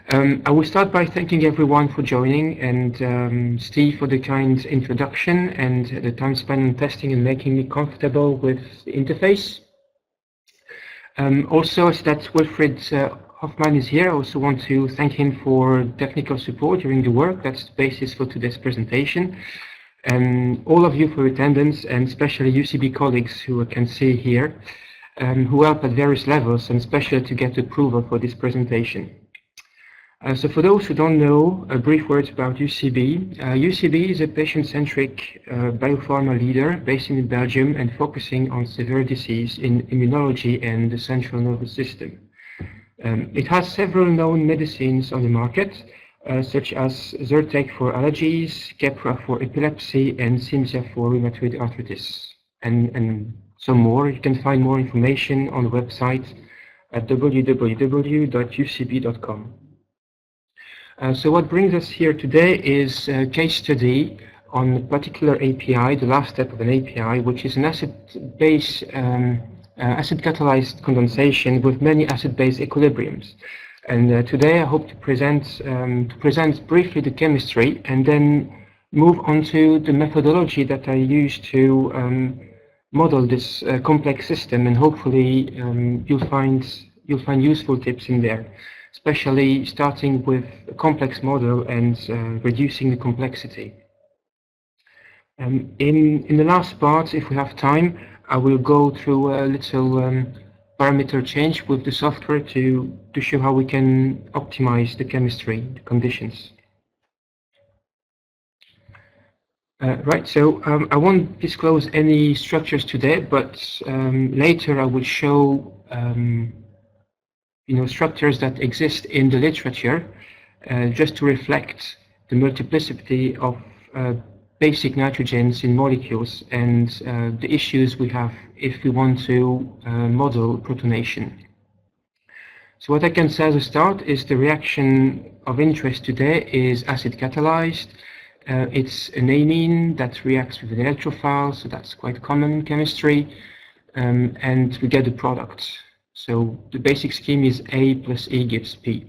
I will start by thanking everyone for joining, and Steve for the kind introduction and the time spent on testing and making me comfortable with the interface. Also, as that Wilfried Hoffman is here, I also want to thank him for technical support during the work. That's the basis for today's presentation. And all of you for your attendance, and especially UCB colleagues who I can see here, who help at various levels, and especially to get approval for this presentation. So for those who don't know, a brief word about UCB. UCB is a patient-centric biopharma leader based in Belgium and focusing on severe disease in immunology and the central nervous system. It has several known medicines on the market, such as Zyrtec for allergies, Keppra for epilepsy, and Cimzia for rheumatoid arthritis, and some more. You can find more information on the website at www.ucb.com. So what brings us here today is a case study on a particular API, the last step of an API, which is an acid-catalyzed condensation with many acid-base equilibriums. And today I hope to present briefly the chemistry and then move on to the methodology that I use to model this complex system, and hopefully you'll find useful tips in there, especially starting with a complex model and reducing the complexity. In the last part, if we have time, I will go through a little parameter change with the software to show how we can optimize the chemistry, the conditions. Right, so I won't disclose any structures today, but later I will show structures that exist in the literature, just to reflect the multiplicity of basic nitrogens in molecules and the issues we have if we want to model protonation. So what I can say as a start is the reaction of interest today is acid-catalyzed. It's an amine that reacts with an electrophile, so that's quite common in chemistry, and we get the product. So the basic scheme is A plus E gives P.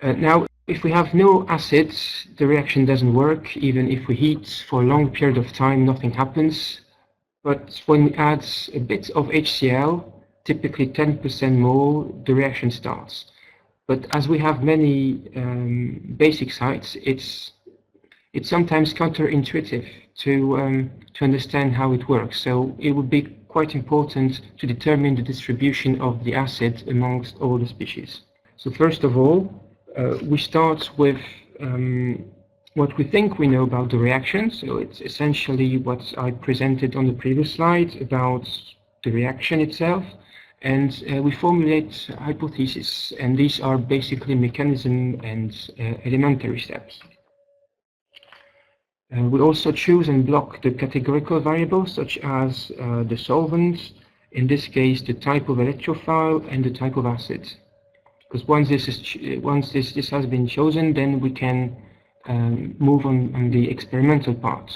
Now, if we have no acids, the reaction doesn't work. Even if we heat for a long period of time, nothing happens. But when we add a bit of HCl, typically 10% more, the reaction starts. But as we have many basic sites, it's sometimes counterintuitive to understand how it works. So it would be quite important to determine the distribution of the acid amongst all the species. So first of all, we start with what we think we know about the reaction. So it's essentially what I presented on the previous slide about the reaction itself. And we formulate hypotheses, and these are basically mechanism and elementary steps. We also choose and block the categorical variables, such as the solvent, in this case the type of electrophile and the type of acid. Because once this has been chosen, then we can move on the experimental part.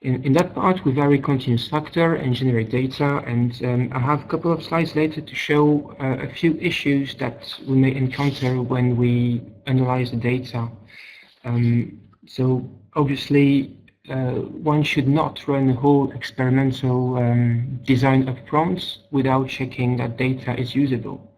In that part, we vary continuous factor and generate data, and I have a couple of slides later to show a few issues that we may encounter when we analyze the data. So obviously, one should not run a whole experimental design up front without checking that data is usable.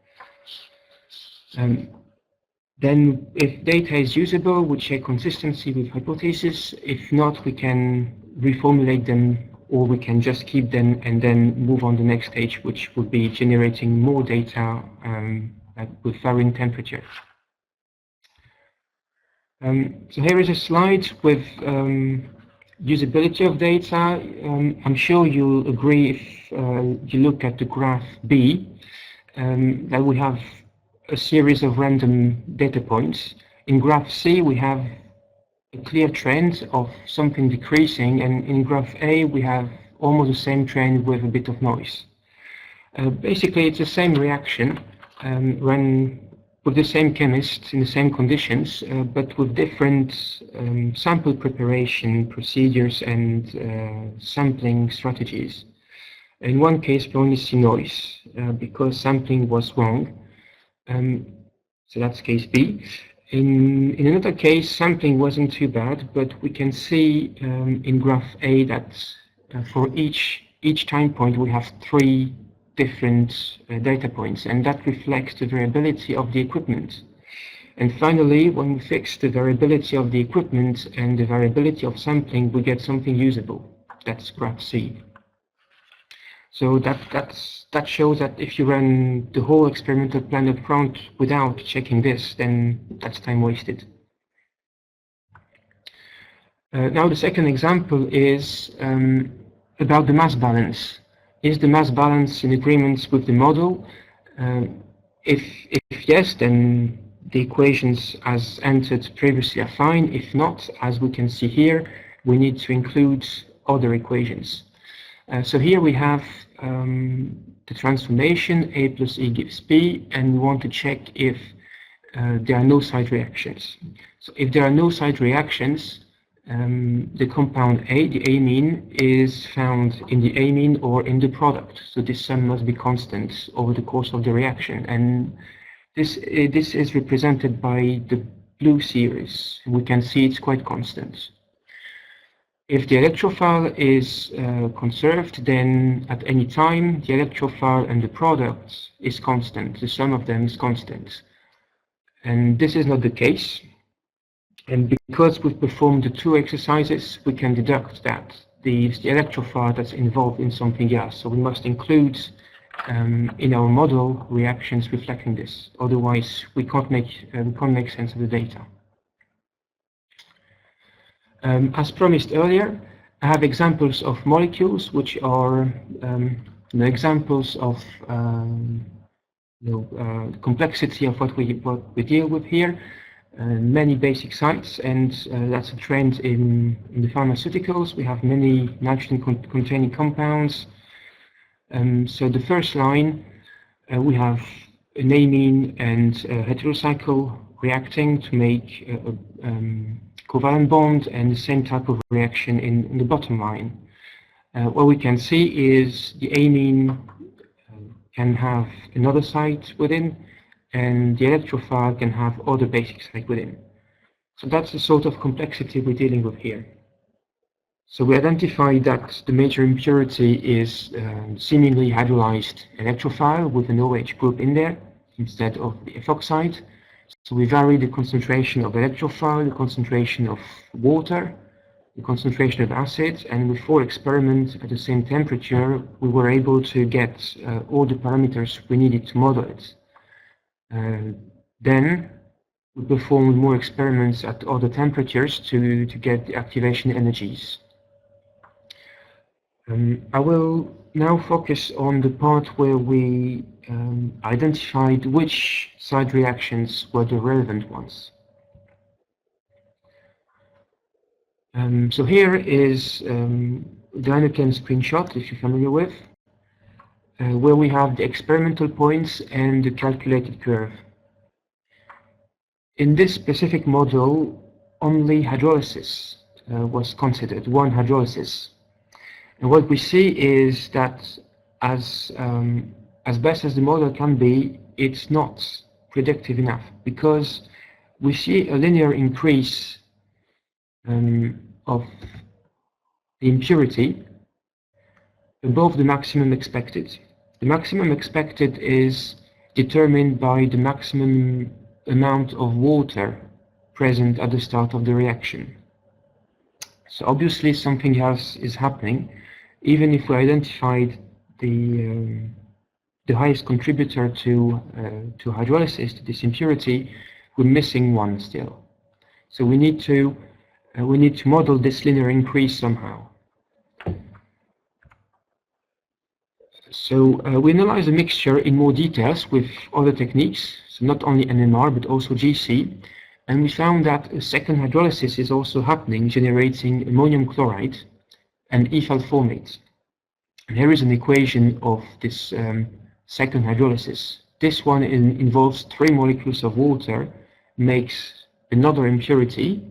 Then, if data is usable, we check consistency with hypotheses. If not, we can reformulate them, or we can just keep them and then move on the next stage, which would be generating more data with varying temperature. So here is a slide with usability of data. I'm sure you'll agree if you look at the graph B that we have a series of random data points. In graph C, we have a clear trend of something decreasing, and in graph A, we have almost the same trend with a bit of noise. Basically, it's the same reaction when with the same chemists in the same conditions, but with different sample preparation procedures and sampling strategies. In one case, we only see noise because sampling was wrong. So that's case B. In another case, sampling wasn't too bad, but we can see in graph A that for each time point we have 3 different data points, and that reflects the variability of the equipment. And finally, when we fix the variability of the equipment and the variability of sampling, we get something usable. That's graph C. So that shows that if you run the whole experimental plan up front without checking this, then that's time wasted. Now the second example is about the mass balance. Is the mass balance in agreement with the model? If yes, then the equations as entered previously are fine. If not, as we can see here, we need to include other equations. So here we have the transformation A plus E gives B, and we want to check if there are no side reactions. So if there are no side reactions, the compound A, the amine, is found in the amine or in the product. So this sum must be constant over the course of the reaction. And this is represented by the blue series. We can see it's quite constant. If the electrophile is conserved, then at any time the electrophile and the product is constant. The sum of them is constant. And this is not the case. And because we've performed the 2 exercises, we can deduct that the electrophile that's involved in something else. So we must include in our model reactions reflecting this. Otherwise, we can't make sense of the data. As promised earlier, I have examples of molecules which are examples of the complexity of what we deal with here. Many basic sites, and that's a trend in the pharmaceuticals. We have many nitrogen-containing compounds. So the first line, we have an amine and a heterocycle reacting to make a covalent bond, and the same type of reaction in the bottom line. What we can see is the amine can have another site within, and the electrophile can have other basic site within. So that's the sort of complexity we're dealing with here. So we identify that the major impurity is seemingly hydrolyzed electrophile with an OH group in there instead of the ethoxide. So we vary the concentration of electrophile, the concentration of water, the concentration of acid, and with 4 experiments at the same temperature, we were able to get all the parameters we needed to model it. Then we performed more experiments at other temperatures to get the activation energies. I will now focus on the part where we identified which side reactions were the relevant ones. So here is DynoChem screenshot, if you're familiar with, where we have the experimental points and the calculated curve. In this specific model, only hydrolysis was considered, 1 hydrolysis. And what we see is that as best as the model can be, it's not predictive enough, because we see a linear increase of the impurity above the maximum expected. The maximum expected is determined by the maximum amount of water present at the start of the reaction. So obviously something else is happening. Even if we identified the highest contributor to hydrolysis, to this impurity, we're missing one still. So we need to model this linear increase somehow. So we analyze the mixture in more details with other techniques, so not only NMR but also GC, and we found that a second hydrolysis is also happening, generating ammonium chloride and ethyl formate. And here is an equation of this second hydrolysis. This one involves 3 molecules of water, makes another impurity,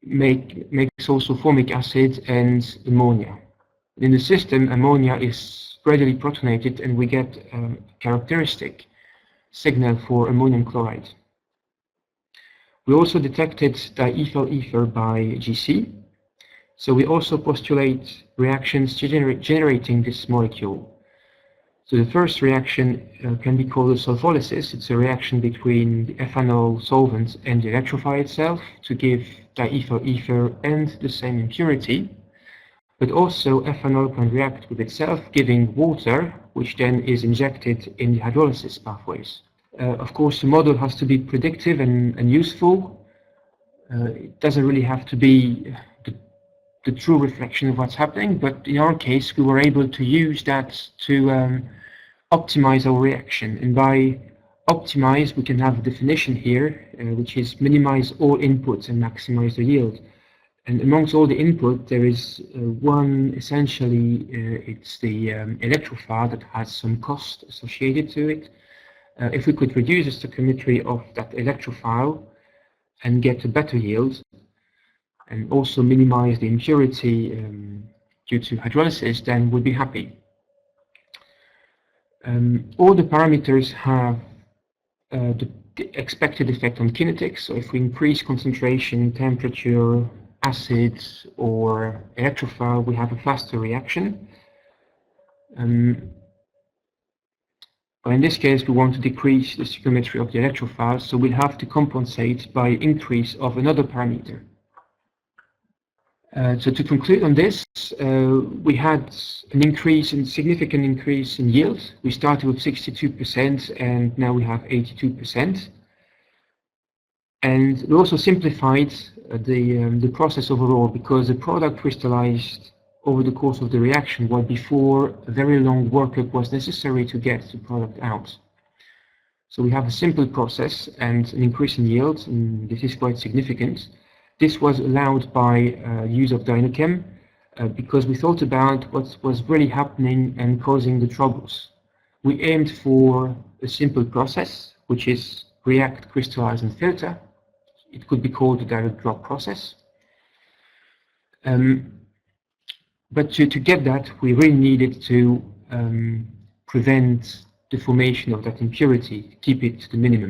makes also formic acid and ammonia. In the system, ammonia is readily protonated, and we get a characteristic signal for ammonium chloride. We also detected diethyl ether by GC. So we also postulate reactions generating this molecule. So the first reaction can be called a solvolysis. It's a reaction between the ethanol solvent and the electrophile itself to give diethyl ether and the same impurity. But also ethanol can react with itself, giving water, which then is injected in the hydrolysis pathways. Of course, the model has to be predictive and useful. It doesn't really have to be the true reflection of what's happening, but in our case, we were able to use that to optimize our reaction. And by optimize, we can have a definition here, which is minimize all inputs and maximize the yield. And amongst all the input, there is one, essentially, it's the electrophile that has some cost associated to it. If we could reduce the stoichiometry of that electrophile and get a better yield, and also minimize the impurity due to hydrolysis, then we'll be happy. All the parameters have the expected effect on kinetics. So if we increase concentration, temperature, acid, or electrophile, we have a faster reaction. But in this case, we want to decrease the stoichiometry of the electrophile, so we'll have to compensate by increase of another parameter. So to conclude on this, we had an significant increase in yield. We started with 62% and now we have 82%. And we also simplified the process overall, because the product crystallized over the course of the reaction, while before a very long workup was necessary to get the product out. So we have a simple process and an increase in yield, and this is quite significant. This was allowed by use of DynoChem because we thought about what was really happening and causing the troubles. We aimed for a simple process, which is react, crystallize, and filter. It could be called a direct drop process. But to get that, we really needed to prevent the formation of that impurity, keep it to the minimum.